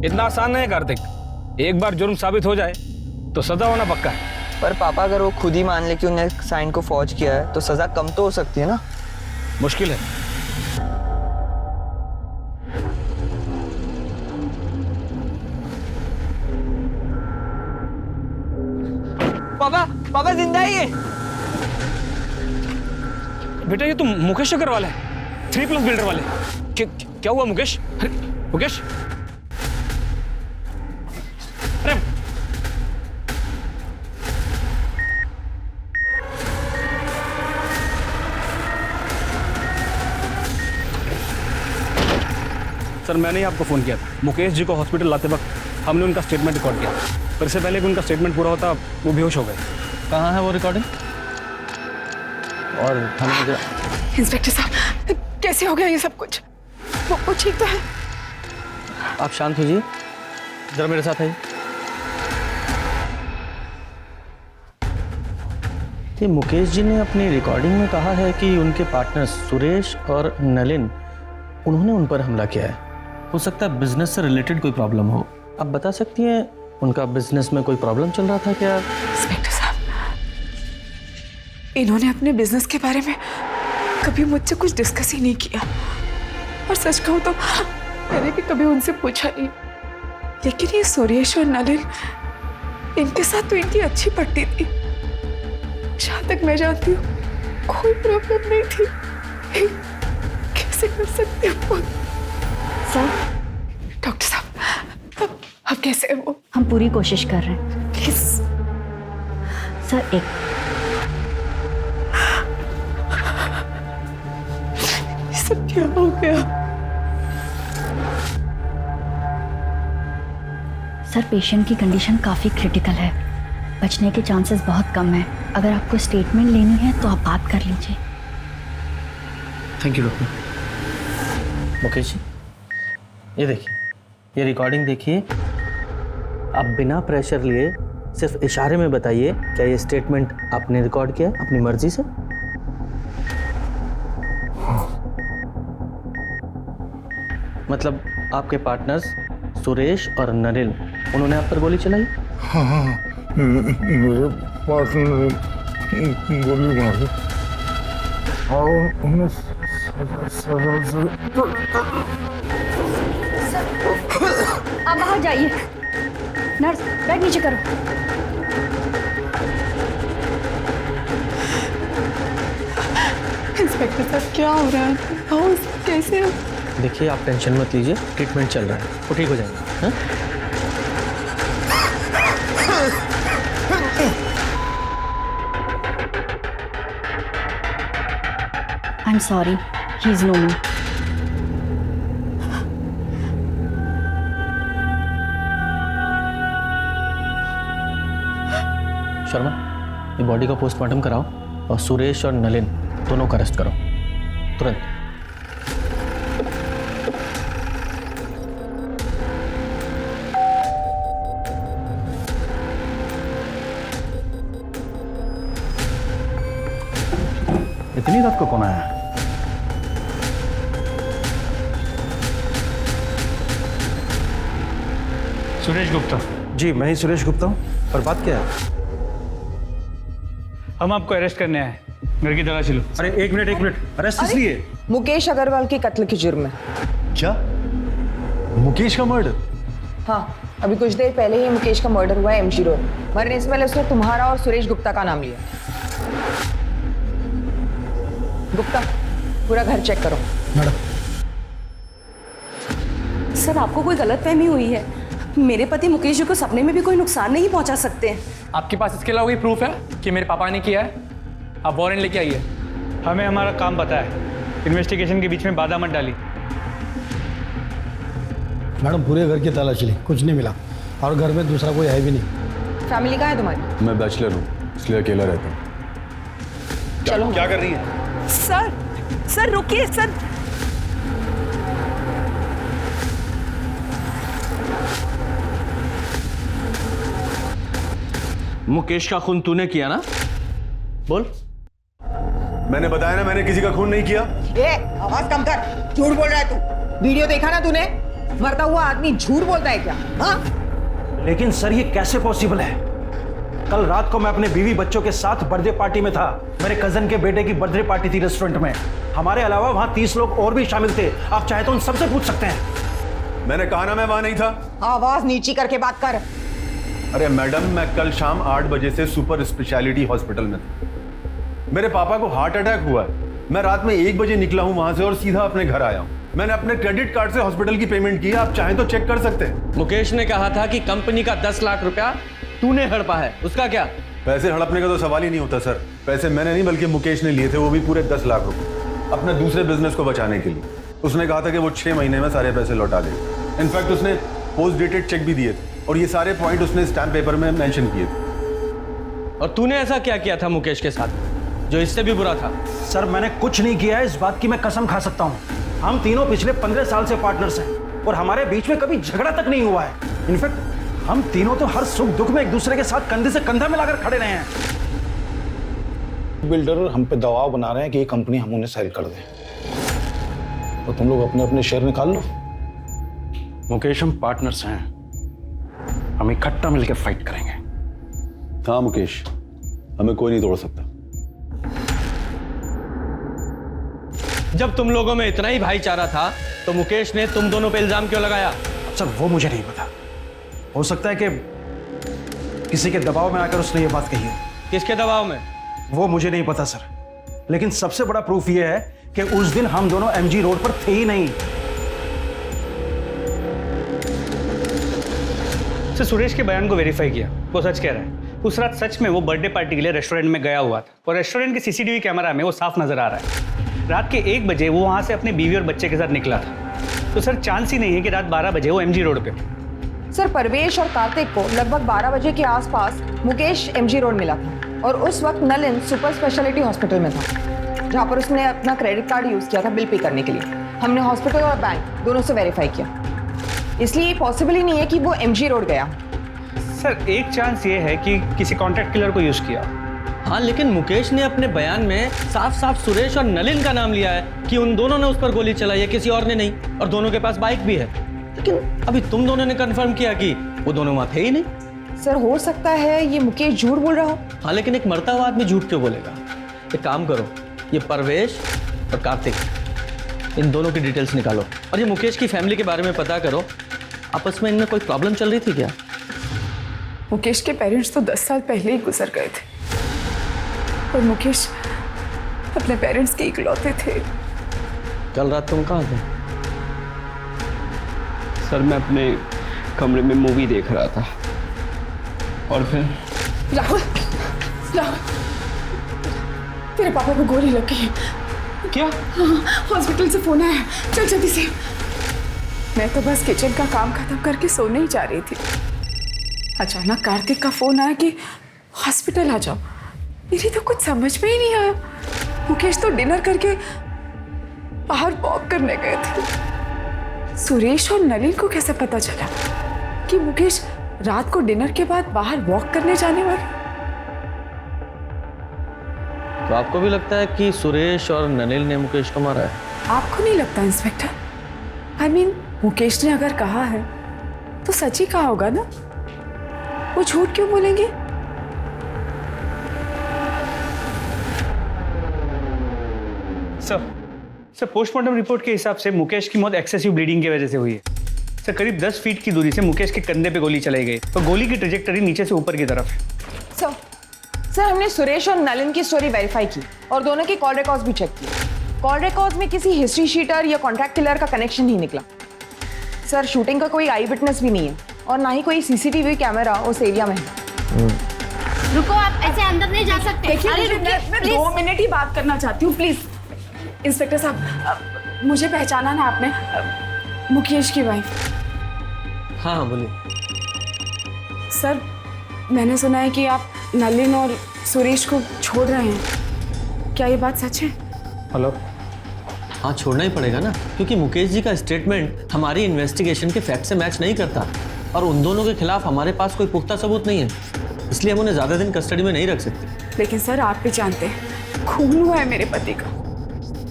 इतना आसान नहीं है कार्तिक। एक बार जुर्म साबित हो जाए तो सजा होना पक्का है। पर पापा अगर वो खुद ही मान ले कि उन्हें साइन को फॉर्ज किया है तो सजा कम तो हो सकती है ना। मुश्किल है। पापा पापा जिंदा ही है। बेटा ये तो मुकेश अग्रवाल है, 3+ बिल्डर वाले। क्या हुआ मुकेश? अरे मुकेश, अरे सर मैंने ही आपको फोन किया था। मुकेश जी को हॉस्पिटल लाते वक्त हमने उनका स्टेटमेंट रिकॉर्ड किया, पर इससे पहले कि उनका स्टेटमेंट पूरा होता वो बेहोश हो गए। कहाँ है वो रिकॉर्डिंग? और हमें इंस्पेक्टर साहब कैसे हो गया ये सब कुछ? वो ठीक तो है? आप शांत हो जी, जरा मेरे साथ आइए। ये मुकेश जी ने अपनी रिकॉर्डिंग में कहा है कि उनके पार्टनर्स सुरेश और नलिन, उन्होंने उन पर हमला किया है। हो सकता है बिजनेस से रिलेटेड कोई प्रॉब्लम हो। आप बता सकती हैं उनका बिजनेस में कोई प्रॉब्लम चल रहा था क्या? इंस्पेक्टर साहब, इन्होंने अपने बिजनेस के बारे में कभी मुझसे कुछ डिस्कस ही नहीं किया, और सच कहूं तो मैंने भी कभी उनसे पूछा नहीं। लेकिन ये सुरेश और नलिन, इनके साथ तो इनकी अच्छी पड़ती थी। जहां तक मैं जानती हूँ कोई प्रॉब्लम नहीं थी। कैसे कर सकते हो सर? डॉक्टर साहब अब कैसे है वो? हम पूरी कोशिश कर रहे हैं। प्लीज सर एक ये सब क्या हो गया? सर पेशेंट की कंडीशन काफ़ी क्रिटिकल है, बचने के चांसेस बहुत कम है। अगर आपको स्टेटमेंट लेनी है तो आप बात कर लीजिए। Thank you doctor. Mukesh ji, ये देखिए, ये रिकॉर्डिंग देखिए। आप बिना प्रेशर लिए सिर्फ इशारे में बताइए, क्या ये स्टेटमेंट आपने रिकॉर्ड किया अपनी मर्जी से? मतलब आपके पार्टनर्स सुरेश और नलिन, उन्होंने आप पर गोली चलाई? हाँ, मेरे पार्टनर ने गोली मारी और उन्हें आप बाहर जाइए। नर्स बैग नीचे करो। इंस्पेक्टर साहब क्या हो रहा है? हाउस कैसे हो? देखिए आप टेंशन मत लीजिए, ट्रीटमेंट चल रहा है, वो ठीक हो जाएंगे। हाँ? I'm sorry, he's no more. Sharma, ये बॉडी का पोस्टमार्टम कराओ और सुरेश और नलिन दोनों को अरेस्ट करो तुरंत। इतनी रात को कौन आया? सुरेश गुप्ता। जी मैं ही सुरेश गुप्ता हूँ। और बात क्या है? हम आपको अरेस्ट करने आए, घर की तलाशी लो। अरे एक मिनट, अरेस्ट किस लिए? मुकेश अग्रवाल के कत्ल के जुर्म में। क्या? मुकेश का मर्डर? हाँ, अभी कुछ देर पहले ही मुकेश का मर्डर हुआ है एमजी रोड। मरने से पहले उसने तुम्हारा और सुरेश गुप्ता का नाम लिया। गुप्ता, पूरा घर चेक करो। मैडम। सर आपको कोई गलतफहमी हुई है। मेरे पति मुकेश जी को सपने में भी कोई नुकसान नहीं पहुंचा सकते हैं। आपके पास इसके अलावा कोई प्रूफ है कि मेरे पापा ने किया है? आप वारंट लेके आइए। हमें हमारा काम पता है, इन्वेस्टिगेशन के बीच में बाधा मत डाली। मैडम पूरे घर की तलाशी ली, कुछ नहीं मिला, और घर में दूसरा कोई है भी नहीं। फैमिली कहाँ है तुम्हारी? मैं बैचलर हूँ, इसलिए अकेला रहता हूँ। चलो। क्या कर रही है? सर रुकिए सर। मुकेश का खून तूने किया ना? बोल। मैंने बताया ना, मैंने किसी का खून नहीं किया। आवाज कम कर, झूठ बोल रहा है तू। वीडियो देखा ना तूने? मरता हुआ आदमी झूठ बोलता है क्या? हाँ, लेकिन सर ये कैसे पॉसिबल है? कल रात को मैं अपने बीवी बच्चों के साथ बर्थडे पार्टी में था। मेरे कजन के बेटे की बर्थडे पार्टी थी रेस्टोरेंट में। हमारे अलावा वहां 30 लोग और भी शामिल थे। आप चाहे तो उन सबसे पूछ सकते हैं। मैंने कहा ना मैं वहां नहीं था। आवाज नीची करके बात कर। अरे मैडम, मैं कल शाम 8 बजे से सुपर स्पेशलिटी हॉस्पिटल में था। मेरे पापा को हार्ट अटैक हुआ है। मैं रात में 1 बजे निकला हूं वहां से और सीधा अपने घर आया हूं। मैंने अपने क्रेडिट कार्ड से हॉस्पिटल की पेमेंट की है, आप चाहें तो चेक कर सकते हैं। मुकेश ने कहा था कि कंपनी का 10 लाख रुपया तूने हड़पा है, उसका क्या? पैसे हड़पने का तो सवाल ही नहीं होता सर। पैसे मैंने नहीं बल्कि मुकेश ने लिए थे, वो भी पूरे 10 लाख रुपए अपने दूसरे बिजनेस को बचाने के लिए। उसने कहा था कि वो 6 महीने में सारे पैसे लौटा देगा। इनफैक्ट उसने पोस्ट डेटेड चेक भी दिए थे और ये सारे पॉइंट उसने स्टैम्प पेपर में मेंशन किए थे। और तूने ऐसा क्या किया था मुकेश के साथ जो इससे भी बुरा था? सर मैंने कुछ नहीं किया है, इस बात की मैं कसम खा सकता हूँ। हम तीनों पिछले 15 साल से पार्टनर्स हैं और हमारे बीच में कभी झगड़ा तक नहीं हुआ है। इनफैक्ट हम तीनों तो हर सुख दुख में एक दूसरे के साथ कंधे से कंधा मिलाकर खड़े रहे हैं। बिल्डर हम पे दबाव बना रहे हैं कि ये कंपनी हम उन्हें सेल कर दें, तो तुम लोग अपने अपने शेयर निकाल लो। मुकेश हम पार्टनर्स हैं, हम इकट्ठा मिलकर फाइट करेंगे। हाँ मुकेश, हमें कोई नहीं तोड़ सकता। जब तुम लोगों में इतना ही भाईचारा था तो मुकेश ने तुम दोनों पे इल्जाम क्यों लगाया? सर वो मुझे नहीं पता, हो सकता है कि किसी के दबाव में आकर उसने ये बात कही हो। किसके दबाव में? वो मुझे नहीं पता सर, लेकिन सबसे बड़ा प्रूफ ये है कि उस दिन हम दोनों एमजी रोड पर थे ही नहीं। सर सुरेश के बयान को वेरीफाई किया, वो सच कह रहा है। उस रात सच में वो बर्थडे पार्टी के लिए रेस्टोरेंट में गया हुआ था और रेस्टोरेंट के सीसीटीवी कैमरा में वो साफ नजर आ रहा है। रात के 1 बजे वो वहां से अपने बीवी और बच्चे के साथ निकला था, तो सर चांस ही नहीं है कि रात 12 बजे वो एमजी रोड पे। सर परवेश और कार्तिक को लगभग 12 बजे के आसपास मुकेश एमजी रोड मिला था और उस वक्त नलिन सुपर स्पेशलिटी हॉस्पिटल में था, जहाँ पर उसने अपना क्रेडिट कार्ड यूज किया था बिल पे करने के लिए। हमने हॉस्पिटल और बैंक दोनों से वेरीफाई किया, इसलिए पॉसिबल ही नहीं है कि वो एमजी रोड गया। सर एक चांस ये है कि किसी कॉन्ट्रैक्ट किलर को यूज किया। हाँ, लेकिन मुकेश ने अपने बयान में साफ साफ सुरेश और नलिन का नाम लिया है कि उन दोनों ने उस पर गोली चलाई है, किसी और ने नहीं, और दोनों के पास बाइक भी है। लेकिन अभी तुम दोनों ने कंफर्म किया कि वो दोनों वहां थे ही नहीं। सर हो सकता है ये मुकेश झूठ बोल रहा हो। हाँ, लेकिन एक मरता हुआ आदमी झूठ क्यों बोलेगा? एक काम करो, ये परवेश और कार्तिक, इन दोनों की डिटेल्स निकालो और ये मुकेश की फैमिली के बारे में पता करो। आपस में इनमें कोई प्रॉब्लम चल रही थी क्या? मुकेश के पेरेंट्स तो 10 साल पहले ही गुजर गए थे और मुकेश अपने पेरेंट्स के इकलौते थे। कल रात तुम कहाँ थे? सर मैं अपने कमरे में मूवी देख रहा था और फिर राहुल, राहुल, तेरे पापा को गोली लग गई। क्या? हॉस्पिटल से फोन आया, चल जल्दी से। मैं तो बस किचन का काम खत्म करके सोने ही जा रही थी, अचानक कार्तिक का फोन आया कि हॉस्पिटल आ जाओ। मेरी तो कुछ समझ में ही नहीं आया। मुकेश तो डिनर करके बाहर वॉक करने गए थे। सुरेश और नलिन को कैसे पता चला कि मुकेश रात को डिनर के बाद बाहर वॉक करने जाने वाले? तो आपको भी लगता है कि सुरेश और नलिन ने मुकेश को मारा है? आपको नहीं लगता इंस्पेक्टर? I mean, मुकेश ने अगर कहा है तो सच ही कहा होगा ना, वो झूठ क्यों बोलेंगे? सर पोस्टमार्टम रिपोर्ट के हिसाब से मुकेश की मौत एक्सेसिव ब्लीडिंग की वजह से हुई है। सर करीब 10 फीट की दूरी से मुकेश के कंधे पे गोली चलाई गई और गोली की ट्रेजेक्टरी नीचे से ऊपर की तरफ है। सर हमने सुरेश और नलिन की स्टोरी वेरीफाई की और दोनों की कॉल रिकॉर्ड्स भी चेक किए। कॉल रिकॉर्ड्स में किसी हिस्ट्री शीटर या कॉन्ट्रैक्ट किलर का कनेक्शन नहीं निकला। सर शूटिंग का कोई आई विटनेस भी नहीं है और ना ही कोई सीसीटीवी कैमरा उस एरिया में है। रुको, आप ऐसे अंदर नहीं जा सकते। देखिए मैं 2 मिनट ही बात करना चाहती हूँ, प्लीज। इंस्पेक्टर साहब, मुझे पहचाना ना आपने? मुकेश की वाइफ। हाँ बोलिए। सर मैंने सुना है कि आप नलिन और सुरेश को छोड़ रहे हैं, क्या ये बात सच है? हेलो। हाँ, छोड़ना ही पड़ेगा ना, क्योंकि मुकेश जी का स्टेटमेंट हमारी इन्वेस्टिगेशन के फैक्ट से मैच नहीं करता और उन दोनों के खिलाफ हमारे पास कोई पुख्ता सबूत नहीं है, इसलिए हम उन्हें ज्यादा दिन कस्टडी में नहीं रख सकते। लेकिन सर आप भी जानते हैं खून हुआ है मेरे पति का,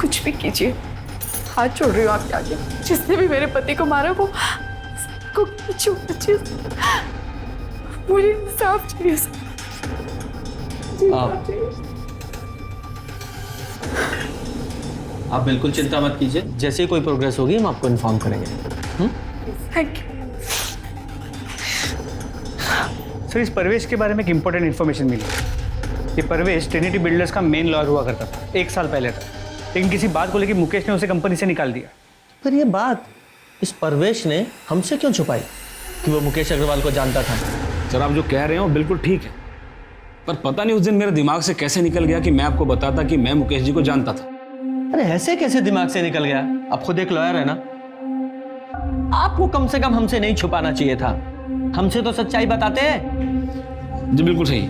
कुछ भी कीजिए हाथ छोड़ रही हूँ आपके आगे। जिसने भी मेरे पति को मारा वो को कुछ चाहिए, मुझे इंसाफ चाहिए सर। आप बिल्कुल चिंता मत कीजिए, जैसे ही कोई प्रोग्रेस होगी हम आपको इन्फॉर्म करेंगे। Thank you. सर इस परवेश के बारे में एक इंपॉर्टेंट इन्फॉर्मेशन मिली। ये परवेश ट्रिनिटी बिल्डर्स का मेन लॉयर हुआ करता था 1 साल पहले तक, लेकिन किसी बात को लेकर मुकेश ने उसे कंपनी से निकाल दिया। पर ये बात इस परवेश ने हमसे क्यों छुपाई कि वो मुकेश अग्रवाल को जानता था? सर आप जो कह रहे हो बिल्कुल ठीक है, पर पता नहीं उस दिन मेरे दिमाग से कैसे निकल गया कि मैं आपको बताता कि मैं मुकेश जी को जानता था। अरे ऐसे कैसे दिमाग से निकल गया? आप खुद एक लॉयर है ना, आपको कम से कम हमसे नहीं छुपाना चाहिए था। हमसे तो सच्चाई बताते हैं। जी बिल्कुल सही,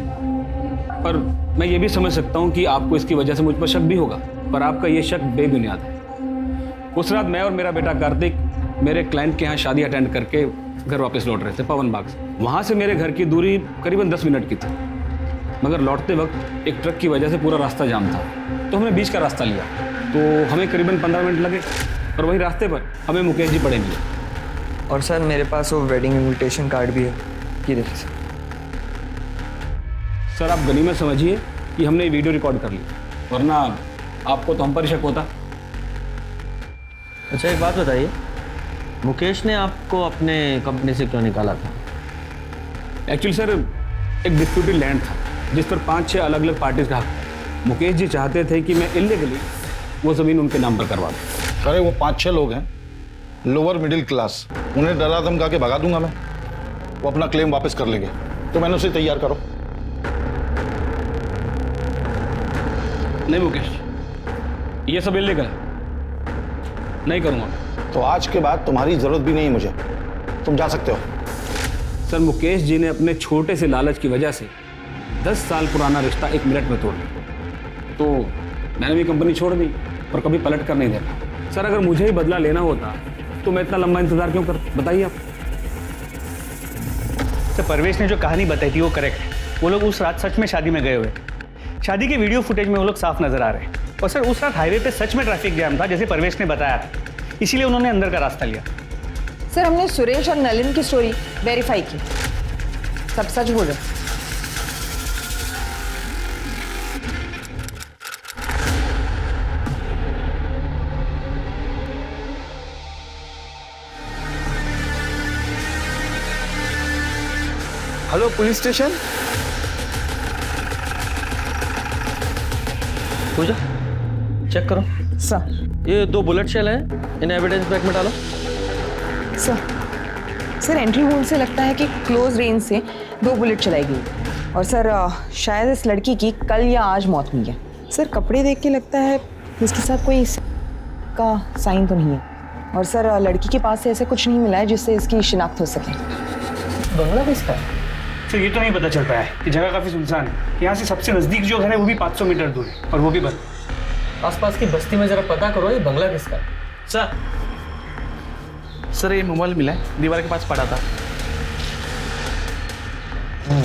पर मैं ये भी समझ सकता हूँ कि आपको इसकी वजह से मुझ पर शक भी होगा, पर आपका ये शक बेबुनियाद है। उस रात मैं और मेरा बेटा कार्तिक मेरे क्लाइंट के यहाँ शादी अटेंड करके घर वापस लौट रहे थे पवन बाग से। वहाँ से मेरे घर की दूरी करीबन 10 मिनट की थी, मगर लौटते वक्त एक ट्रक की वजह से पूरा रास्ता जाम था, तो हमने बीच का रास्ता लिया। तो हमें करीबन 15 मिनट लगे और वही रास्ते पर हमें मुकेश जी पड़े मिले। और सर मेरे पास वो वेडिंग इनविटेशन कार्ड भी है, ये देखिए सर। सर आप गनीमत समझिए कि हमने ये वीडियो रिकॉर्ड कर ली, वरना आपको तो हम पर शक होता। अच्छा एक बात बताइए, मुकेश ने आपको अपने कंपनी से क्यों निकाला था? एक्चुअली सर एक डिस्प्यूटेड लैंड था जिस पर 5-6 अलग अलग पार्टीज का हक था। मुकेश जी चाहते थे कि मैं इलीगली वो ज़मीन उनके नाम पर करवा दूँ। अरे वो 5-6 लोग हैं, लोअर मिडिल क्लास, उन्हें डरा धमका के भगा दूंगा मैं। वो अपना क्लेम वापस कर लेंगे, तो मैंने उसे तैयार करो। नहीं मुकेश, ये सब इलीगल है, नहीं करूँगा। तो आज के बाद तुम्हारी जरूरत भी नहीं मुझे, तुम जा सकते हो। सर मुकेश जी ने अपने छोटे से लालच की वजह से 10 साल पुराना रिश्ता 1 मिनट में तोड़ दिया, तो मैंने भी कंपनी छोड़ दी और कभी पलट कर नहीं देखा। सर अगर मुझे ही बदला लेना होता तो मैं इतना लंबा इंतजार क्यों कर, बताइए आप। सर परवेश ने जो कहानी बताई थी वो करेक्ट है। वो लोग उस रात सच में शादी में गए हुए, शादी के वीडियो फुटेज में वो लोग साफ नजर आ रहे हैं। और सर उस रात हाईवे पे सच में ट्रैफिक जैम था जैसे परवेश ने बताया था, इसीलिए उन्होंने अंदर का रास्ता लिया। सर हमने सुरेश और नलिन की स्टोरी वेरीफाई की, सब सच बोल रहे। Hello police station. Pooja check करो सर। ये 2 बुलेट शेल हैं, इन एविडेंस बैग में डालो। सर एंट्री वोल्ट से लगता है कि क्लोज रेंज से 2 बुलेट चलाई गई। और सर शायद इस लड़की की कल या आज मौत हुई है। सर कपड़े देख के लगता है इसके साथ कोई का साइन तो नहीं है। और सर लड़की के पास से ऐसा कुछ नहीं मिला है जिससे इसकी शिनाख्त हो सके। बंगला किसका है? सर ये तो नहीं पता चल पाया है कि जगह काफ़ी सुनसान है। यहाँ से सबसे नज़दीक जो घर है वो भी 500 मीटर दूर है और वो भी बंद। आसपास की बस्ती में जरा पता करो ये बंगला किसका है। सर ये मोबाइल मिला है, दीवार के पास पड़ा था।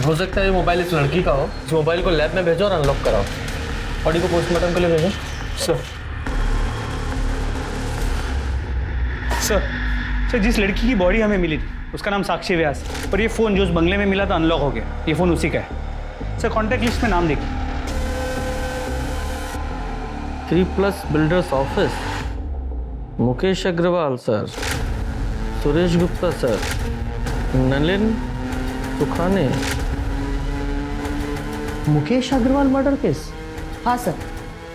हो सकता है ये मोबाइल इस लड़की का हो। इस मोबाइल को लैब में भेजो और अनलॉक कराओ। बॉडी को पोस्टमार्टम के लिए भेजो। सर जिस लड़की की बॉडी हमें मिली थी उसका नाम साक्षी व्यास, और ये फ़ोन जो उस बंगले में मिला था अनलॉक हो गया। ये फ़ोन उसी का है। सर कॉन्टैक्ट लिस्ट में नाम देखिए। 3+ builders office, Mukesh Agarwal sir, Suresh Gupta sir, Nalin Sukhane. Mukesh Agarwal murder case. हाँ सर,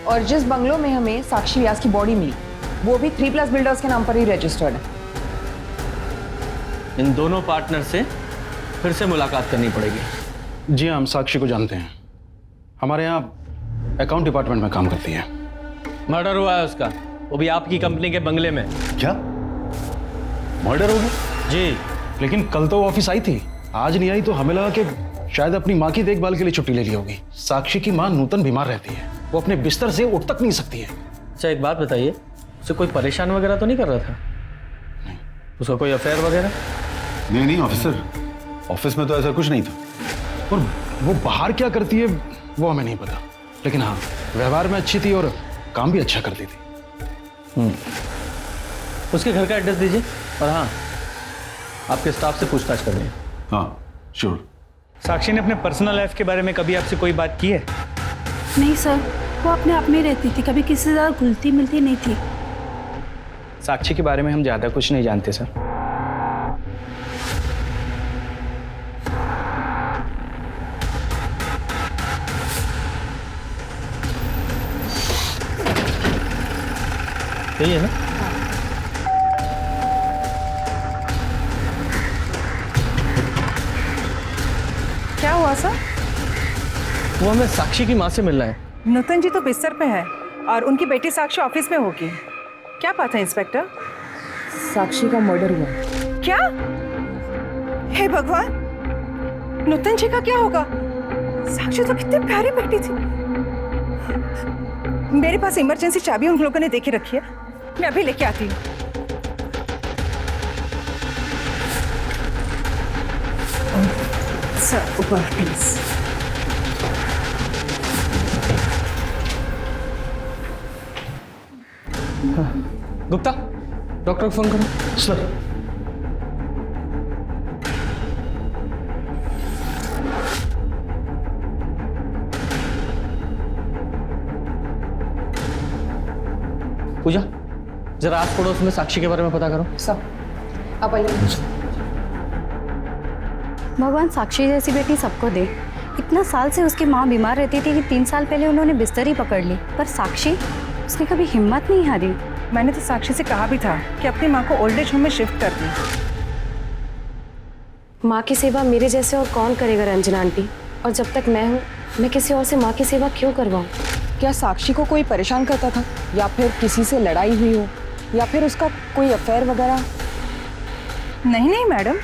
और जिस बंगलों में हमें साक्षी व्यास की बॉडी मिली वो भी 3+ बिल्डर्स के नाम पर ही रजिस्टर्ड है। इन दोनों पार्टनर से फिर से मुलाकात करनी पड़ेगी। जी हम साक्षी को जानते हैं, हमारे यहाँ अकाउंट डिपार्टमेंट में काम करती है। मर्डर हुआ है उसका, वो भी आपकी कंपनी के बंगले में। क्या मर्डर हो गया? जी। लेकिन कल तो वो ऑफिस आई थी, आज नहीं आई, तो हमें लगा कि शायद अपनी माँ की देखभाल के लिए छुट्टी ले ली होगी। साक्षी की माँ नूतन बीमार रहती है, वो अपने बिस्तर से उठ तक नहीं सकती है। अच्छा एक बात बताइए, उसे कोई परेशान वगैरह तो नहीं कर रहा था? नहीं। उसका कोई अफेयर वगैरह? नहीं ऑफिसर, ऑफिस में तो ऐसा कुछ नहीं था। और वो बाहर क्या करती है वो हमें नहीं पता, लेकिन हाँ व्यवहार में अच्छी थी और काम भी अच्छा करती थी। उसके घर का एड्रेस दीजिए और हाँ, आपके स्टाफ से पूछताछ करनी है। हाँ श्योर। साक्षी ने अपने पर्सनल लाइफ के बारे में कभी आपसे कोई बात की है? नहीं सर, वो अपने आप में रहती थी, कभी किसी से ज़्यादा घुलती मिलती नहीं थी। साक्षी के बारे में हम ज़्यादा कुछ नहीं जानते सर। यही है ना? क्या हुआ सर? वो हमें साक्षी की माँ से मिलना है। नूतन जी तो बिस्तर पे है और उनकी बेटी साक्षी ऑफिस में होगी। क्या बात है इंस्पेक्टर? साक्षी का मर्डर हुआ। क्या? हे भगवान, नूतन जी का क्या होगा? साक्षी तो कितनी प्यारी बेटी थी। मेरे पास इमरजेंसी चाबी उन लोगों ने देके रखी है, मैं अभी लेके आती हूँ। सर ऊपर प्लीज। गुप्ता, डॉक्टर को फोन करो। सर पूजा, जरा आस पड़ोस में साक्षी के बारे में पता करो। सब आप आइए। भगवान साक्षी जैसी बेटी सबको दे। इतना साल से उसकी माँ बीमार रहती थी कि 3 साल पहले उन्होंने बिस्तर ही पकड़ ली, पर साक्षी, उसने कभी हिम्मत नहीं हारी। मैंने तो साक्षी से कहा भी था कि अपनी माँ को ओल्ड एज होम में शिफ्ट कर दी। माँ की सेवा मेरे जैसे और कौन करेगा रंजना आंटी? और जब तक मैं हूँ, मैं किसी और से माँ की सेवा क्यों करवाऊँ? क्या साक्षी को कोई परेशान करता था, या फिर किसी से लड़ाई हुई हो, या फिर उसका कोई अफेयर वगैरह? नहीं नहीं मैडम,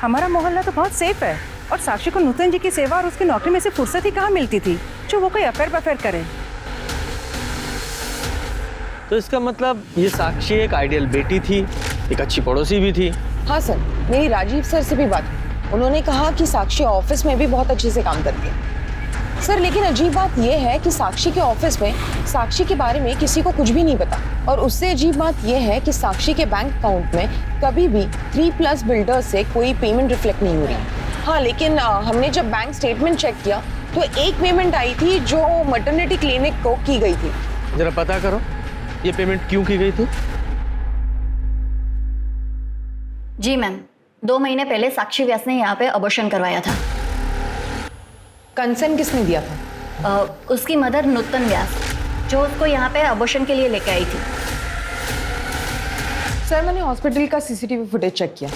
हमारा मोहल्ला तो बहुत सेफ है और साक्षी को नूतन जी की सेवा और उसकी नौकरी में से फुर्सत ही कहाँ मिलती थी जो वो कोई अफेयर करे। तो इसका मतलब ये साक्षी एक आइडियल बेटी थी, एक अच्छी पड़ोसी भी थी। हाँ सर, मेरी राजीव सर से भी बात हुई। उन्होंने कहा कि साक्षी ऑफिस में भी बहुत अच्छे से काम करती है। सर लेकिन अजीब बात यह है कि साक्षी के ऑफिस में साक्षी के बारे में किसी को कुछ भी नहीं पता, और उससे अजीब बात यह है कि साक्षी के बैंक अकाउंट में कभी भी 3+ बिल्डर्स से कोई पेमेंट रिफ्लेक्ट नहीं हो रही। हाँ लेकिन हमने जब बैंक स्टेटमेंट चेक किया तो एक पेमेंट आई थी जो मैटरनिटी क्लिनिक को की गई थी। जरा पता करो ये पेमेंट क्यों की गई थी। जी मैम, 2 महीने पहले साक्षी व्यास ने यहाँ पे अबॉर्शन करवाया था। कंसर्न किसने दिया था? उसकी मदर नूतन व्यास, जो उसको यहाँ पे अबॉर्शन के लिए लेके आई थी। सर मैंने हॉस्पिटल का सीसीटीवी फुटेज चेक किया।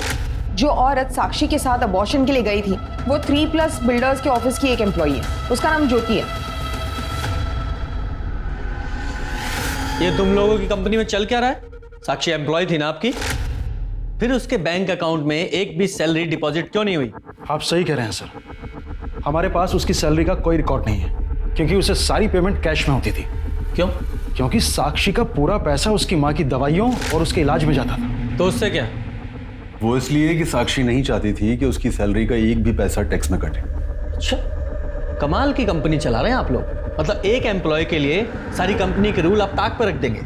जो औरत साक्षी के साथ अबॉर्शन के लिए गई थी वो 3+ बिल्डर्स के ऑफिस की एक एम्प्लॉई है। उसका नाम ज्योति है। ये तुम लोगों की कंपनी में चल क्या रहा है? साक्षी एम्प्लॉय थी ना आपकी, फिर उसके बैंक अकाउंट में एक भी सैलरी डिपॉजिट क्यों नहीं हुई? आप सही कह रहे हैं सर, हमारे पास उसकी सैलरी का कोई रिकॉर्ड नहीं है, क्योंकि उसे सारी पेमेंट कैश में होती थी। क्यों? क्योंकि साक्षी का पूरा पैसा उसकी माँ की दवाइयों और उसके इलाज में जाता था। तो उससे क्या? वो इसलिए कि साक्षी नहीं चाहती थी कि उसकी सैलरी का एक भी पैसा टैक्स में कटे। अच्छा, कमाल की कंपनी चला रहे हैं आप लोग। मतलब एक एम्प्लॉय के लिए सारी कंपनी के रूल आप ताक पर रख देंगे।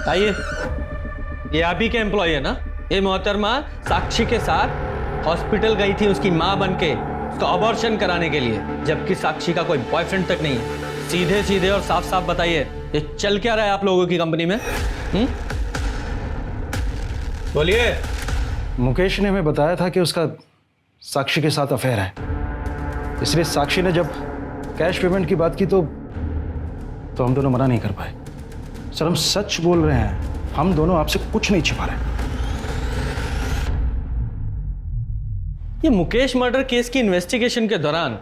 आइए, ये आप ही के एम्प्लॉय है ना? ये मोहतरमा साक्षी के साथ हॉस्पिटल गई थी उसकी माँ बनके उसका अबॉर्शन कराने के लिए, जबकि साक्षी का कोई बॉयफ्रेंड तक नहीं है। सीधे सीधे और साफ साफ बताइए, ये चल क्या रहा है आप लोगों की कंपनी में? बोलिए। मुकेश ने हमें बताया था कि उसका साक्षी के साथ अफेयर है, इसलिए साक्षी ने जब कैश पेमेंट की बात की तो हम दोनों मना नहीं कर पाए। सर हम सच बोल रहे हैं, हम दोनों आपसे कुछ नहीं छिपा रहे। ये मुकेश मर्डर केस की इन्वेस्टिगेशन के दौरान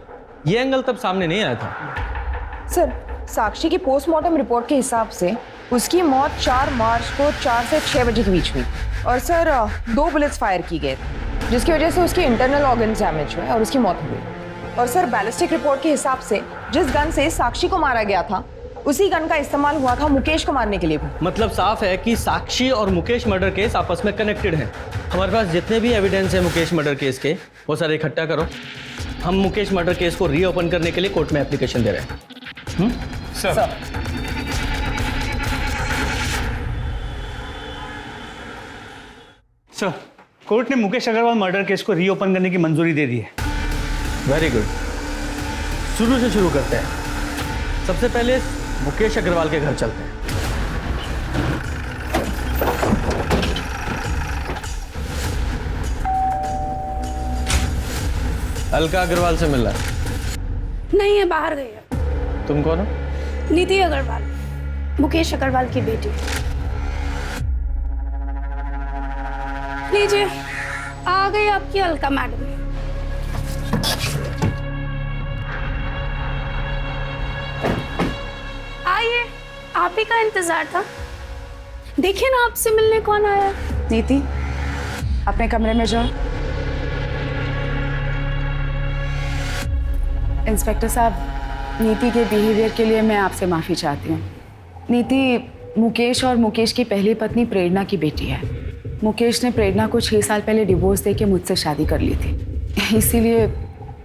ये एंगल तब सामने नहीं आया था। सर साक्षी की पोस्टमार्टम रिपोर्ट के हिसाब से उसकी मौत 4 मार्च को 4 से 6 बजे के बीच हुई, और सर 2 बुलेट्स फायर की गए, जिसकी वजह से उसके इंटरनल ऑर्गन डैमेज हुए और उसकी मौत हो गई। और सर बैलिस्टिक रिपोर्ट के हिसाब से जिस गन से साक्षी को मारा गया था उसी गन का इस्तेमाल हुआ था मुकेश को मारने के लिए भी। मतलब साफ है कि साक्षी और मुकेश मर्डर केस आपस में कनेक्टेड हैं। हमारे पास जितने भी एविडेंस है मुकेश मर्डर केस के वो सारे इकट्ठा करो। हम मुकेश मर्डर केस को रीओपन करने के लिए कोर्ट में एप्लीकेशन दे रहे हैं। सर सर, कोर्ट ने मुकेश अग्रवाल मर्डर केस को रीओपन करने की मंजूरी दे दी है। Very good. शुरू से शुरू करते हैं। सबसे पहले मुकेश अग्रवाल के घर चलते हैं। अलका अग्रवाल से मिला? नहीं है, बाहर गई है। तुम कौन हो? नीति अग्रवाल, मुकेश अग्रवाल की बेटी। लीजिए, आ गई आपकी अलका मैडम। आइए, आप ही का इंतजार था। देखिए ना, आपसे मिलने कौन आया। नीति, अपने कमरे में जाओ। इंस्पेक्टर साहब, नीति के बिहेवियर के लिए मैं आपसे माफ़ी चाहती हूँ। नीति मुकेश और मुकेश की पहली पत्नी प्रेरणा की बेटी है। मुकेश ने प्रेरणा को 6 साल पहले डिवोर्स देके मुझसे शादी कर ली थी, इसीलिए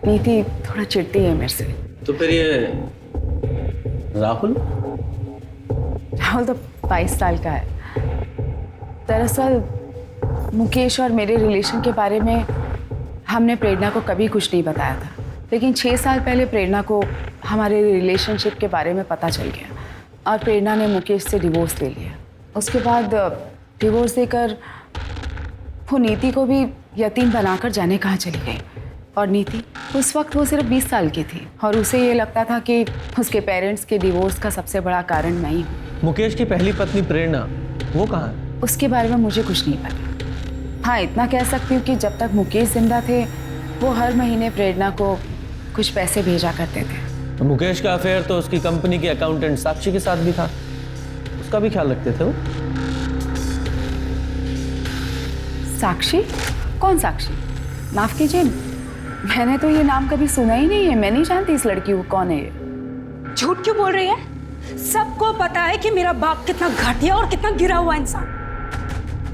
नीति थोड़ा चिढ़ती है मेरे से। तो फिर ये राहुल? राहुल तो 22 साल का है। दरअसल मुकेश और मेरे रिलेशन के बारे में हमने प्रेरणा को कभी कुछ नहीं बताया था, लेकिन 6 साल पहले प्रेरणा को हमारे रिलेशनशिप के बारे में पता चल गया और प्रेरणा ने मुकेश से डिवोर्स ले लिया। उसके बाद डिवोर्स देकर वो नीति को भी यतीम बनाकर जाने कहाँ चली गई। और नीति, उस वक्त वो सिर्फ 20 साल की थी और उसे ये लगता था कि उसके पेरेंट्स के डिवोर्स का सबसे बड़ा कारण मैं ही हूँ। मुकेश की पहली पत्नी प्रेरणा, वो कहाँ है? उसके बारे में मुझे कुछ नहीं पता। हाँ, इतना कह सकती हूँ कि जब तक मुकेश जिंदा थे वो हर महीने प्रेरणा को कुछ पैसे भेजा करते थे। मुकेश का अफेयर तो उसकी कंपनी के अकाउंटेंट साक्षी के साथ भी था, उसका भी ख्याल रखते थे वो। साक्षी? कौन साक्षी? माफ कीजिए, मैंने तो ये नाम कभी सुना ही नहीं है। मैं नहीं जानती इस लड़की को कौन है ये। झूठ क्यों बोल रही है? सबको पता है कि मेरा बाप कितना घटिया और कितना गिरा हुआ इंसान।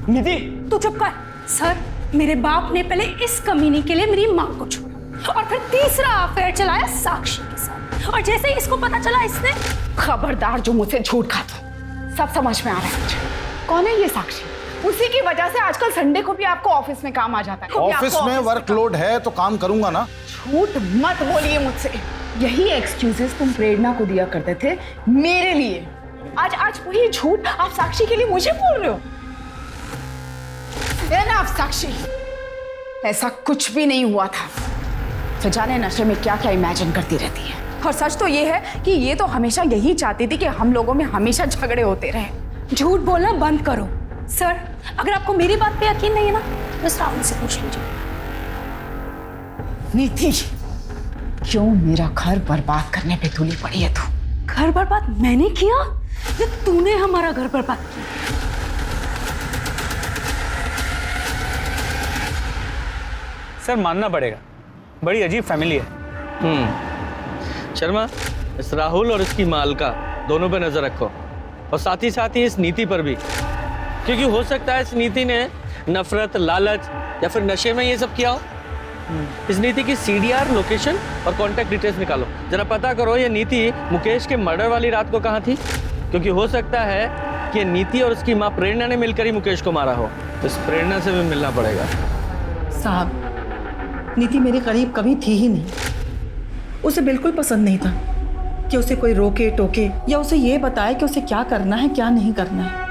नीति, तू चुप कर। सर, मेरे बाप ने पहले इस कमीनी के लिए मेरी माँ को छोड़ा और फिर तीसरा अफेयर चलाया साक्षी के साथ, और जैसे ही इसको पता चला इसने। खबरदार जो मुझसे झूठ खाता। सब समझ में आ रहा है मुझे। कौन है ये साक्षी? उसी की वजह से आजकल संडे को भी आपको ऑफिस में काम आ जाता है। ऑफिस में वर्कलोड है तो काम करूंगा ना। झूठ मत बोलिए मुझसे। यही एक्सक्यूजेस तुम प्रेरणा को दिया करते थे मेरे लिए। आज वही झूठ आप साक्षी के लिए मुझे बोल रहे हो। आप साक्षी, ऐसा कुछ भी नहीं हुआ था। तो जाने नशे में क्या क्या इमेजिन करती रहती है। और सच तो ये है कि ये तो हमेशा यही चाहती थी कि हम लोगों में हमेशा झगड़े होते रहे। झूठ बोलना बंद करो। सर, अगर आपको मेरी बात पे यकीन नहीं है ना, तो राहुल से पूछ लीजिए। नीति, क्यों मेरा घर बर्बाद करने पे तुली पड़ी है तू? घर बर्बाद मैंने किया या तूने हमारा घर बर्बाद किया? सर, मानना पड़ेगा, बड़ी अजीब फैमिली है। शर्मा, इस राहुल और इसकी मालका दोनों पे नजर रखो, और साथ ही इस नीति पर भी, क्योंकि हो सकता है इस नीति ने नफरत, लालच या फिर नशे में ये सब किया हो। इस नीति की CDR, लोकेशन और कॉन्टैक्ट डिटेल्स निकालो। जरा पता करो ये नीति मुकेश के मर्डर वाली रात को कहाँ थी, क्योंकि हो सकता है कि नीति और उसकी माँ प्रेरणा ने मिलकर ही मुकेश को मारा हो। तो इस प्रेरणा से भी मिलना पड़ेगा। साहब, नीति मेरे करीब कभी थी ही नहीं। उसे बिल्कुल पसंद नहीं था कि उसे कोई रोके टोके या उसे ये बताए कि उसे क्या करना है क्या नहीं करना है।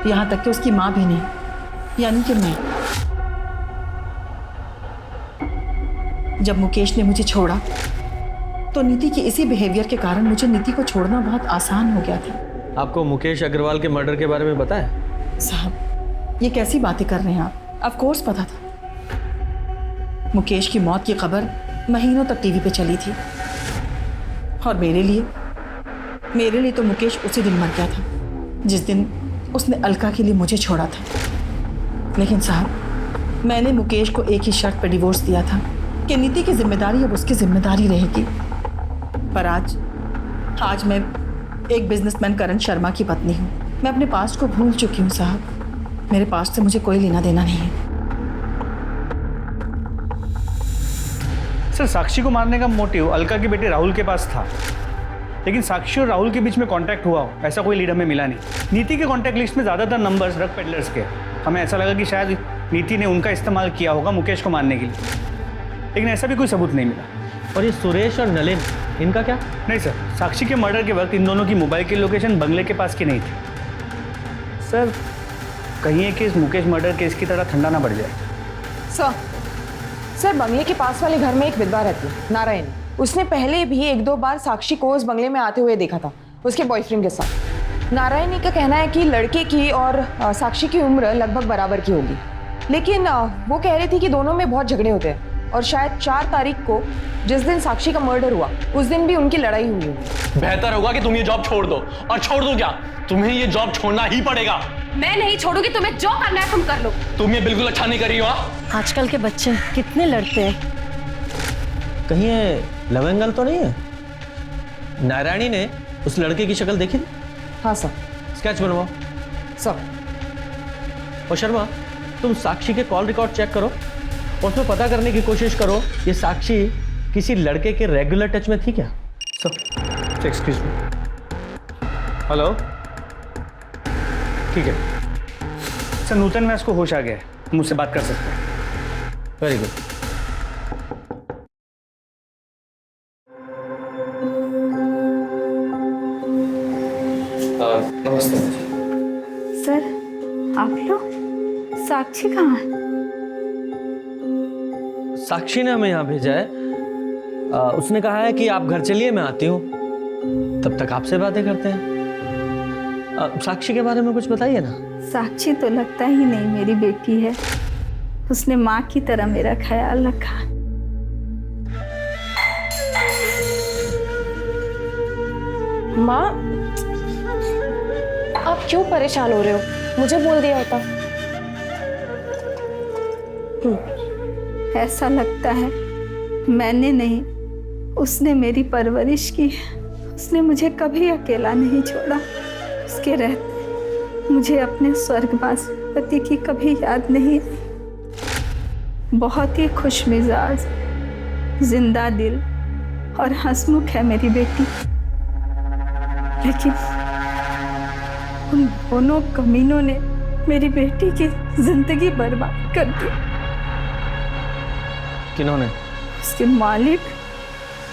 यहाँ तक कि उसकी माँ भी नहीं, यानी कि मैं। जब मुकेश ने मुझे छोड़ा तो नीति के इसी बिहेवियर के कारण मुझे नीति को छोड़ना बहुत आसान हो गया था। आपको मुकेश अग्रवाल के मर्डर के बारे में पता है? साहब, ये कैसी बातें कर रहे हैं आप? ऑफ कोर्स पता था। मुकेश की मौत की खबर महीनों तक टीवी पे चली थी, और मेरे लिए तो मुकेश उसी दिन मर गया था जिस दिन उसने अलका के लिए मुझे छोड़ा था। लेकिन साहब, मैंने मुकेश को एक ही शर्त पर डिवोर्स दिया था कि नीति की जिम्मेदारी अब उसकी जिम्मेदारी रहेगी। पर आज मैं एक बिजनेसमैन करण शर्मा की पत्नी हूँ। मैं अपने पास्ट को भूल चुकी हूँ साहब। मेरे पास्ट से मुझे कोई लेना देना नहीं है। सर, साक्षी को मारने का मोटिव अलका के बेटे राहुल के पास था, लेकिन साक्षी और राहुल के बीच में कांटेक्ट हुआ हो ऐसा कोई लीड हमें मिला नहीं। नीति के कांटेक्ट लिस्ट में ज़्यादातर नंबर्स ड्रग पेडलर्स के। हमें ऐसा लगा कि शायद नीति ने उनका इस्तेमाल किया होगा मुकेश को मारने के लिए, लेकिन ऐसा भी कोई सबूत नहीं मिला। और ये सुरेश और नलिन, इनका क्या? नहीं सर, साक्षी के मर्डर के वक्त इन दोनों की मोबाइल की लोकेशन बंगले के पास की नहीं थी। सर, कहीं है कि इस मुकेश मर्डर केस की तरह ठंडा ना बढ़ जाए। सर बंगले के पास वाले घर में एक विधवा रहती है, नारायणी। उसने पहले भी 1-2 बार साक्षी को उस बंगले में आते हुए देखा था उसके बॉयफ्रेंड के साथ। नारायणी का कहना है कि लड़के की और साक्षी की उम्र लगभग बराबर की होगी, लेकिन वो कह रही थी कि दोनों में बहुत झगड़े होते हैं और शायद 4 तारीख को जिस दिन साक्षी का मर्डर हुआ उस दिन भी उनकी लड़ाई हुई होगी। बेहतर होगा कि तुम ये जॉब छोड़ दो। और छोड़ दो क्या, तुम्हें ये जॉब छोड़ना ही पड़ेगा। मैं नहीं छोड़ूंगी, तुम्हें जो करना है तुम कर लो। तुम ये बिल्कुल अच्छा नहीं कर रही हो। आजकल के बच्चे कितने लड़ते हैं। कहीं ये लव एंगल तो नहीं है? नारायणी ने उस लड़के की शक्ल देखी? हाँ सर। स्केच बनवाओ सर। और शर्मा, तुम साक्षी के कॉल रिकॉर्ड चेक करो, उसमें पता करने की कोशिश करो ये साक्षी किसी लड़के के रेगुलर टच में थी क्या? Sir, excuse me. हेलो, ठीक है सर, नूतन व्यास को होश आ गया है, मुझसे बात कर सकते हैं। Very good. नमस्ते सर, आप लोग? साक्षी कहाँ है? साक्षी ने हमें यहाँ भेजा है। उसने कहा है कि आप घर चलिए, मैं आती हूँ, तब तक आपसे बातें करते हैं। साक्षी के बारे में कुछ बताइए ना। साक्षी तो लगता ही नहीं मेरी बेटी है। उसने माँ की तरह मेरा ख्याल रखा। माँ, आप क्यों परेशान हो रहे हो? मुझे बोल दिया होता। ऐसा लगता है मैंने नहीं, उसने मेरी परवरिश की। उसने मुझे कभी अकेला नहीं छोड़ा। उसके रहते मुझे अपने स्वर्गवास पति की कभी याद नहीं आई। बहुत ही खुश मिजाज, जिंदा दिल और हंसमुख है मेरी बेटी, लेकिन उन दोनों कमीनों ने मेरी बेटी की जिंदगी बर्बाद कर दी। किन्होंने? उसके मालिक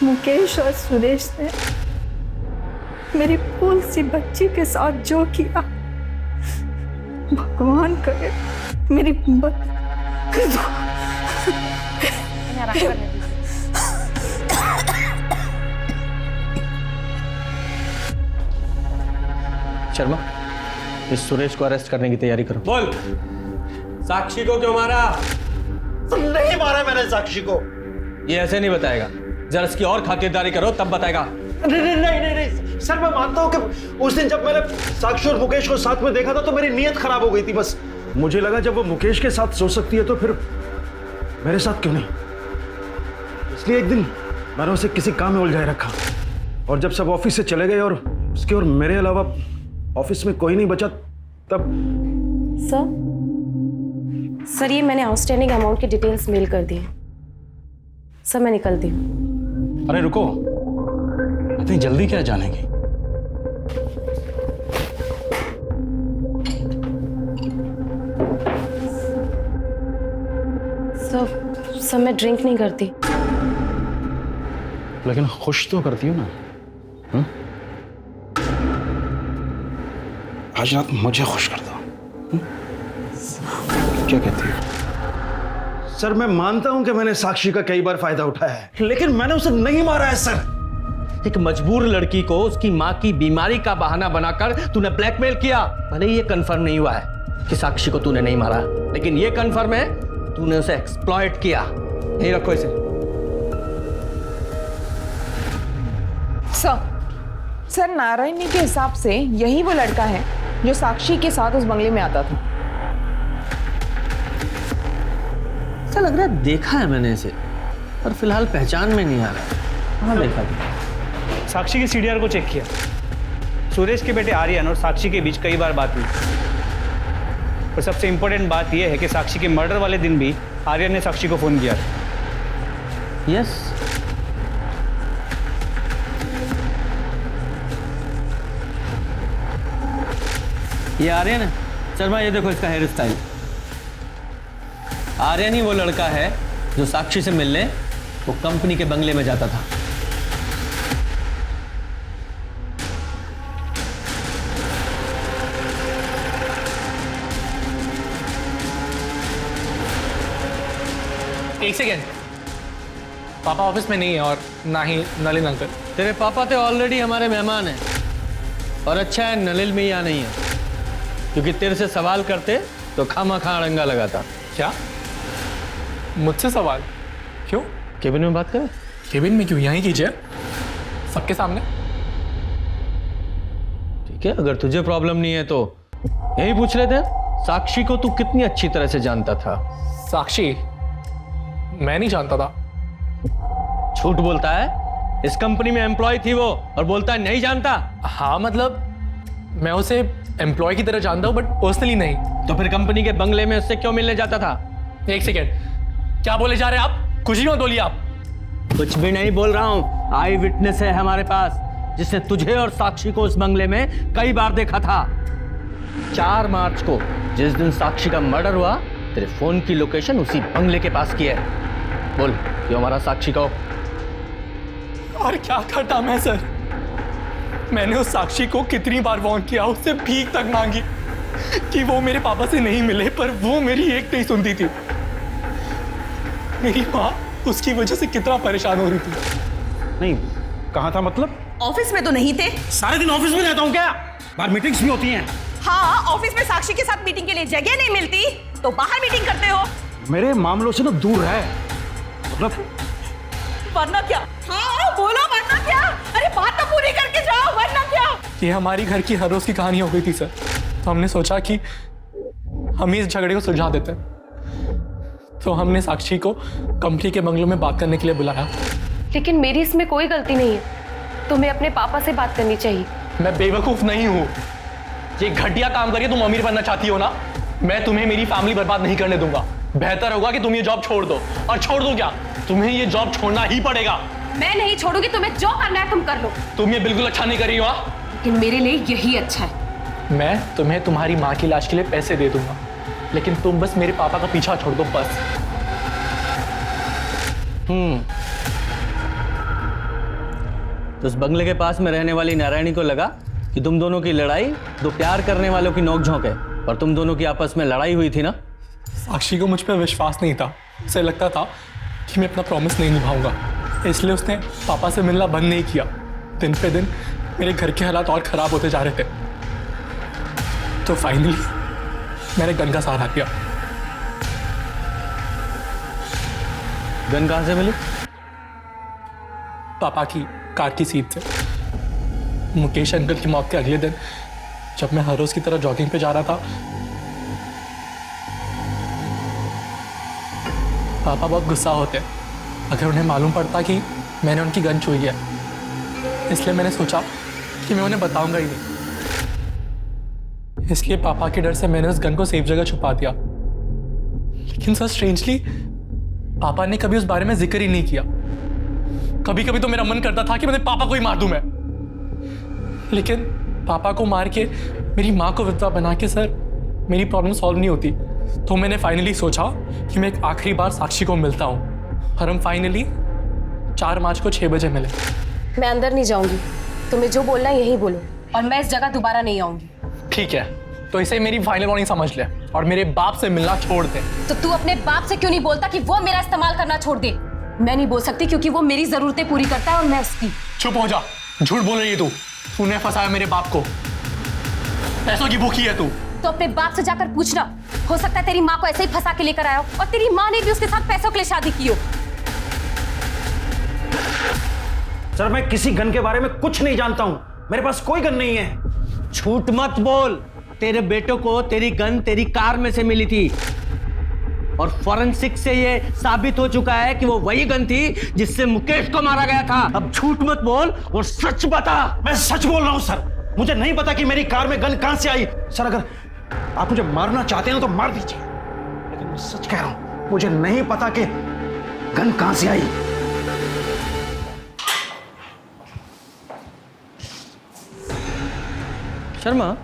मुकेश और सुरेश ने मेरी फूल सी बच्ची के साथ जो किया, भगवान करे मेरी शर्मा, इस सुरेश को अरेस्ट करने की तैयारी करो। बोल, साक्षी को क्यों मारा? नहीं मारा मैंने साक्षी को। ये ऐसे नहीं बताएगा, जरा इसकी और खातिरदारी करो तब बताएगा। नहीं सर, मैं मानता हूँ कि उस दिन जब मैंने साक्षी और मुकेश को साथ में देखा था तो मेरी नीयत खराब हो गई थी। बस मुझे लगा जब वो मुकेश के साथ सो सकती है तो फिर मेरे साथ क्यों नहीं। इसलिए एक दिन मैंने उसे किसी काम में उलझाए रखा, और जब सब ऑफिस से चले गए और उसके और मेरे अलावा ऑफिस में कोई नहीं बचा, तब सर ये मैंने आउटस्टैंडिंग अमाउंट की डिटेल्स मेल कर दी हैं। सर मैं निकलती हूँ। अरे रुको, इतनी जल्दी क्या जाने की? सर मैं ड्रिंक नहीं करती। लेकिन खुश तो करती हूँ ना। आज रात मुझे खुश कर दो। क्या कहती हो? सर मैं मानता हूं कि मैंने साक्षी का कई बार फायदा उठाया है, लेकिन मैंने उसे नहीं मारा है सर। एक मजबूर लड़की को उसकी माँ की बीमारी का बहाना बनाकर तूने ब्लैकमेल किया। भले ही ये कंफर्म नहीं हुआ है कि साक्षी को तूने नहीं मारा, लेकिन ये कंफर्म है तूने उसे एक्सप्लॉइट किया। यही रखो इसे। सर नारायणी के हिसाब से यही वो लड़का है जो साक्षी के साथ उस बंगले में आता था। ऐसा लग रहा है देखा है मैंने इसे, पर फिलहाल पहचान में नहीं आ रहा। कहाँ देखा था? साक्षी की सीडीआर को चेक किया। सुरेश के बेटे आर्यन और साक्षी के बीच कई बार बात हुई, और सबसे इंपॉर्टेंट बात यह है कि साक्षी के मर्डर वाले दिन भी आर्यन ने साक्षी को फोन किया था। यस, ये आर्यन है। शर्मा ये देखो इसका हेयर स्टाइल। आर्यन ही वो लड़का है जो साक्षी से मिलने वो कंपनी के बंगले में जाता था। एक सेकेंड, पापा ऑफिस में नहीं है और ना ही नलिन अंकल। तेरे पापा तो ऑलरेडी हमारे मेहमान हैं और अच्छा है नलिल में यहाँ नहीं है, क्योंकि तेरे से सवाल करते तो खामा-खा अड़ंगा लगाता। क्या मुझसे सवाल? क्यों? केबिन में बात करें? केबिन में क्यों? यहीं कीजिए, सबके सामने। ठीक है, अगर तुझे प्रॉब्लम नहीं है तो यही पूछ लेते हैं। साक्षी को तू कितनी अच्छी तरह से जानता था? साक्षी मैं नहीं जानता था। झूठ बोलता है। इस कंपनी में एम्प्लॉय थी वो और बोलता है नहीं जानता। हाँ मतलब मैं उसे एम्प्लॉय की तरह जानता हूँ बट पर्सनली नहीं। तो फिर कंपनी के बंगले में उससे क्यों मिलने जाता था? एक सेकेंड, क्या बोले जा रहे हैं आप? कुछ ही मत बोलिए आप। कुछ भी नहीं बोल रहा हूँ। आई विटनेस है हमारे पास जिसने तुझे और साक्षी को उस बंगले में कई बार देखा था। 4 मार्च को जिस दिन साक्षी का मर्डर हुआ, तेरे फोन की लोकेशन उसी बंगले के पास की है। बोल, क्यों हमारा साक्षी को? और क्या करता मैं सर? मैंने उस साक्षी को कितनी बार वार्न किया, उससे भीख तक मांगी कि वो मेरे पापा से नहीं मिले, पर वो मेरी एक नहीं सुनती थी। मेरी माँ उसकी वजह से कितना परेशान हो रही थी। नहीं, कहाँ था मतलब? ऑफिस में तो नहीं थे। सारे दिन ऑफिस में रहता हूँ क्या? बाहर मीटिंग्स भी होती हैं। हाँ, ऑफिस में साक्षी के साथ मीटिंग के लिए जगह नहीं मिलती तो बाहर मीटिंग करते हो। मेरे मामलों से ना दूर है मतलब। वरना क्या? हाँ बोलो, वरना क्या? अरे बात तो पूरी करके जाओ, वरना क्या? ये हमारी घर की हर रोज की कहानी हो गई थी सर, तो हमने सोचा कि हम ही इस झगड़े को सुलझा देते हैं। तो हमने साक्षी को कंपनी के बंगलों में बात करने के लिए बुलाया। लेकिन मेरी इसमें कोई गलती नहीं है। तुम्हें अपने पापा से बात करनी चाहिए। मैं बेवकूफ नहीं हूँ। ये घटिया काम करके तुम अमीर बनना चाहती हो ना, मैं तुम्हें मेरी फैमिली बर्बाद नहीं करने दूंगा। बेहतर होगा कि तुम ये जॉब छोड़ दो। और छोड़ दो क्या, तुम्हें ये जॉब छोड़ना ही पड़ेगा। मैं नहीं छोड़ूंगी, तुम्हें जो करना है तुम कर लो। तुम ये बिल्कुल अच्छा नहीं कर रही हो। लेकिन मेरे लिए यही अच्छा है। मैं तुम्हें तुम्हारी माँ की लाश के लिए पैसे दे दूंगा, लेकिन तुम बस मेरे पापा का पीछा छोड़ दो बस। तो उस बंगले के पास में रहने वाली नारायणी को लगा कि तुम दोनों की लड़ाई 2 प्यार करने वालों की नोकझोंक है, और तुम दोनों की आपस में लड़ाई हुई थी ना। साक्षी को मुझ पर विश्वास नहीं था। उसे लगता था कि मैं अपना प्रॉमिस नहीं निभाऊंगा, इसलिए उसने पापा से मिलना बंद नहीं किया। दिन पे दिन मेरे घर के हालात और खराब होते जा रहे थे। तो फाइनली मैंने गन का सहारा लिया। गन कहां से मिली? पापा की कार की सीट से। मुकेश अंकल की मौत के अगले दिन जब मैं हर रोज की तरह जॉगिंग पे जा रहा था, पापा बहुत गुस्सा होते अगर उन्हें मालूम पड़ता कि मैंने उनकी गन छुई है। इसलिए मैंने सोचा कि मैं उन्हें बताऊंगा ही नहीं। इसलिए पापा के डर से मैंने उस गन को सेफ जगह छुपा दिया। लेकिन सर स्ट्रेंजली पापा ने कभी उस बारे में जिक्र ही नहीं किया। कभी कभी तो मेरा मन करता था कि मैं पापा को ही मार दूं मैं, लेकिन पापा को मार के मेरी माँ को विधवा बना के सर मेरी प्रॉब्लम सॉल्व नहीं होती। तो मैंने फाइनली सोचा कि मैं एक आखिरी बार साक्षी को मिलता हूँ, और हम फाइनली 4 मार्च को 6 बजे मिले। मैं अंदर नहीं जाऊंगी, तुम्हें जो बोलना है यही बोलो, और मैं इस जगह दोबारा नहीं आऊंगी। ठीक है, तो इसे मेरी फाइनल वार्निंग समझ ले और मेरे बाप से मिलना छोड़ दे। तो तू अपने बाप से क्यों नहीं बोलता कि वो मेरा इस्तेमाल करना छोड़ दे? मैं नहीं बोल सकती क्योंकि वो मेरी जरूरतें पूरी करता है और मैं उसकी। चुप हो जा, झूठ बोल रही है तू। तूने फंसाया मेरे बाप को, पैसों की भूखी है तू। तो अपने बाप से जाकर पूछना, हो सकता है तेरी माँ को ऐसे ही फंसा के लेकर आया हो और तेरी माँ ने भी उसके साथ पैसों के लिए शादी की हो। सर मैं किसी गन के बारे में कुछ नहीं जानता हूं, मेरे पास कोई गन नहीं है। झूठ मत बोल। तेरे बेटों को तेरी गन तेरी कार में से मिली थी, और फॉरेंसिक से ये साबित हो चुका है कि वो वही गन थी जिससे मुकेश को मारा गया था। अब झूठ मत बोल और सच बता। मैं सच बोल रहा हूं सर, मुझे नहीं पता कि मेरी कार में गन कहां से आई। सर अगर आप मुझे मारना चाहते हैं तो मार दीजिए, लेकिन मैं सच कह रहा हूं, मुझे नहीं पता कि गन कहां से आई। शर्मा,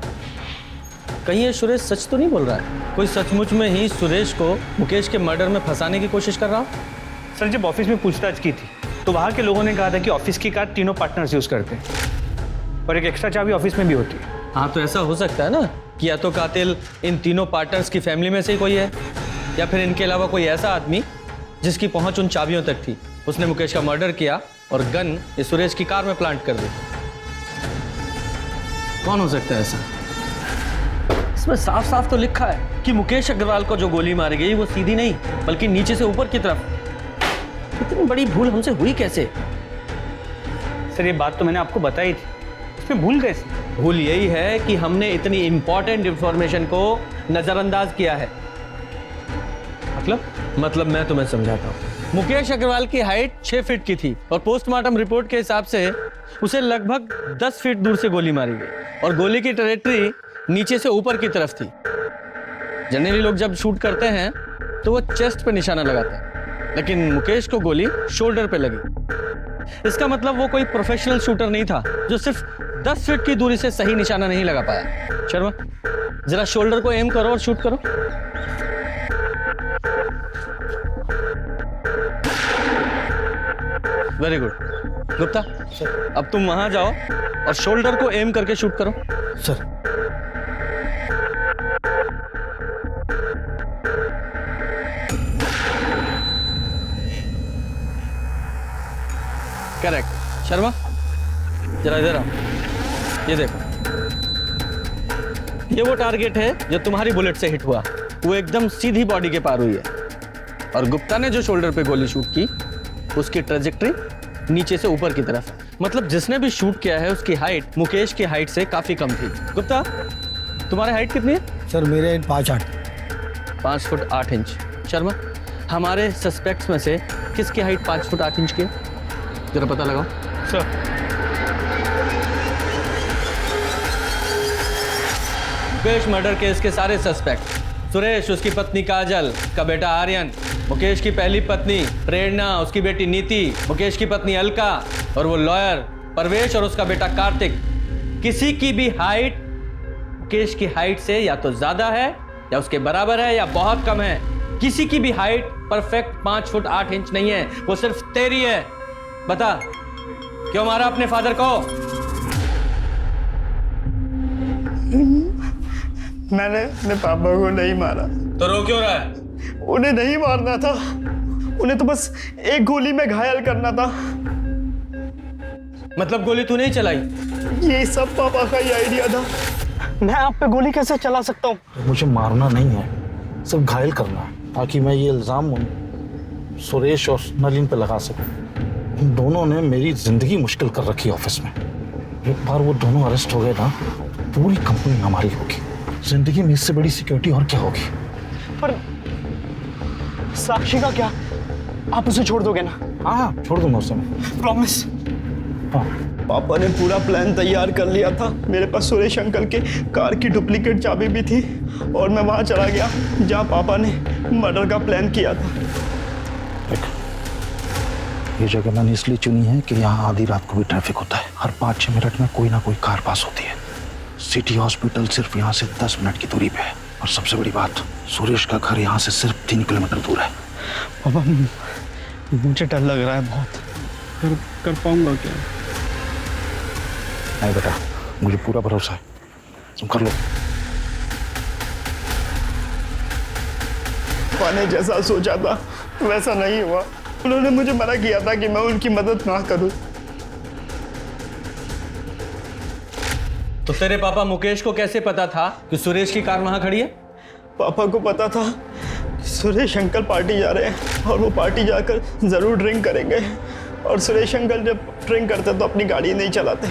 कहीं ये सुरेश सच तो नहीं बोल रहा है? कोई सचमुच में ही सुरेश को मुकेश के मर्डर में फंसाने की कोशिश कर रहा हो? सर जब ऑफिस में पूछताछ की थी तो वहाँ के लोगों ने कहा था कि ऑफिस की कार तीनों पार्टनर्स यूज़ करते हैं और एक एक्स्ट्रा चाबी ऑफिस में भी होती है। हाँ, तो ऐसा हो सकता है ना कि या तो कातिल इन तीनों पार्टनर्स की फैमिली में से ही कोई है, या फिर इनके अलावा कोई ऐसा आदमी जिसकी पहुंच उन चाबियों तक थी। उसने मुकेश का मर्डर किया और गन इस सुरेश की कार में प्लांट कर दी। कौन हो सकता है ऐसा? इसमें साफ साफ तो लिखा है कि मुकेश अग्रवाल को जो गोली मारी गई वो सीधी नहीं बल्कि नीचे से ऊपर की तरफ। इतनी बड़ी भूल हमसे हुई कैसे? सर ये बात तो मैंने आपको बताई थी, इसमें भूल कैसे? भूल यही है कि हमने इतनी इंपॉर्टेंट इंफॉर्मेशन को नजरअंदाज किया है। मतलब मैं तुम्हें समझाता हूँ। मुकेश अग्रवाल की हाइट 6 फीट की थी और पोस्टमार्टम रिपोर्ट के हिसाब से उसे लगभग 10 फीट दूर से गोली मारी गई और गोली की ट्रैजेक्टरी नीचे से ऊपर की तरफ थी। जनरली लोग जब शूट करते हैं तो वो चेस्ट पे निशाना लगाते हैं, लेकिन मुकेश को गोली शोल्डर पे लगी। इसका मतलब वो कोई प्रोफेशनल शूटर नहीं था जो सिर्फ 10 फीट की दूरी से सही निशाना नहीं लगा पाया। शर्मा, जरा शोल्डर को एम करो और शूट करो। Very good. गुप्ता, अब तुम वहां जाओ और शोल्डर को एम करके शूट करो। सर। करेक्ट। शर्मा, जरा इधर आओ। ये देखो, ये वो टारगेट है जो तुम्हारी बुलेट से हिट हुआ। वो एकदम सीधी बॉडी के पार हुई है और गुप्ता ने जो शोल्डर पे गोली शूट की उसकी ट्रेजेक्टरी नीचे से ऊपर की तरफ। मतलब जिसने भी शूट किया है उसकी हाइट मुकेश की हाइट से काफी कम थी। गुप्ता, तुम्हारी हाइट कितनी है? सर मेरे 5'8". 5 फुट 8 इंच। शर्मा, हमारे सस्पेक्ट्स में से किसकी हाइट 5 फुट 8 इंच की है? जरा पता लगाओ। सर मुकेश मर्डर केस के सारे सस्पेक्ट, सुरेश, उसकी पत्नी काजल, का बेटा आर्यन, मुकेश की पहली पत्नी प्रेरणा, उसकी बेटी नीति, मुकेश की पत्नी अलका और वो लॉयर परवेश और उसका बेटा कार्तिक, किसी की भी हाइट मुकेश की हाइट से या तो ज्यादा है या उसके बराबर है या बहुत कम है। किसी की भी हाइट परफेक्ट 5 फुट 8 इंच नहीं है, वो सिर्फ तेरी है। बता, क्यों मारा अपने फादर को? मैंने अपने पापा को नहीं मारा। तो रो क्यों रहा है? उन्हें नहीं मारना था, उन्हें तो बस एक गोली में घायल करना था। मतलब गोली तू नहीं चलाई? ये सब पापा का ही आइडिया था। मैं आप पे गोली कैसे चला सकता हूँ? मुझे मारना नहीं है, सिर्फ घायल करना है, ताकि मैं ये इल्ज़ाम सुरेश और नलिन पे लगा सकूं। इन दोनों ने मेरी जिंदगी मुश्किल कर रखी ऑफिस में। एक बार वो दोनों अरेस्ट हो गए ना, पूरी कंपनी हमारी होगी। जिंदगी में इससे बड़ी सिक्योरिटी और क्या होगी? पर साक्षी का क्या? आप उसे छोड़ दोगे ना? हाँ, छोड़ दूंगा उसे। प्रॉमिस। हाँ। पापा ने पूरा प्लान तैयार कर लिया था। मेरे पास सुरेश अंकल के कार की डुप्लीकेट चाबी भी थी और मैं वहां चला गया जहां पापा ने मर्डर का प्लान किया था। ये जगह मैंने इसलिए चुनी है कि यहाँ आधी रात को भी ट्रैफिक होता है। हर 5-6 मिनट में कोई ना कोई कार पास होती है। सिटी हॉस्पिटल सिर्फ यहाँ से 10 मिनट की दूरी पे है और सबसे बड़ी बात, सुरेश का घर यहाँ से सिर्फ 3 किलोमीटर दूर है। पापा, मुझे डर लग रहा है बहुत। कर पाऊंगा क्या? नहीं बेटा, मुझे पूरा भरोसा है, तुम कर लो। पापा ने जैसा सोचा था वैसा नहीं हुआ। उन्होंने मुझे मना किया था कि मैं उनकी मदद ना करूं। तो तेरे पापा मुकेश को कैसे पता था कि सुरेश की कार वहां खड़ी है? पापा को पता था कि सुरेश अंकल पार्टी जा रहे हैं और वो पार्टी जाकर जरूर ड्रिंक करेंगे, और सुरेश अंकल जब ड्रिंक करते तो अपनी गाड़ी नहीं चलाते।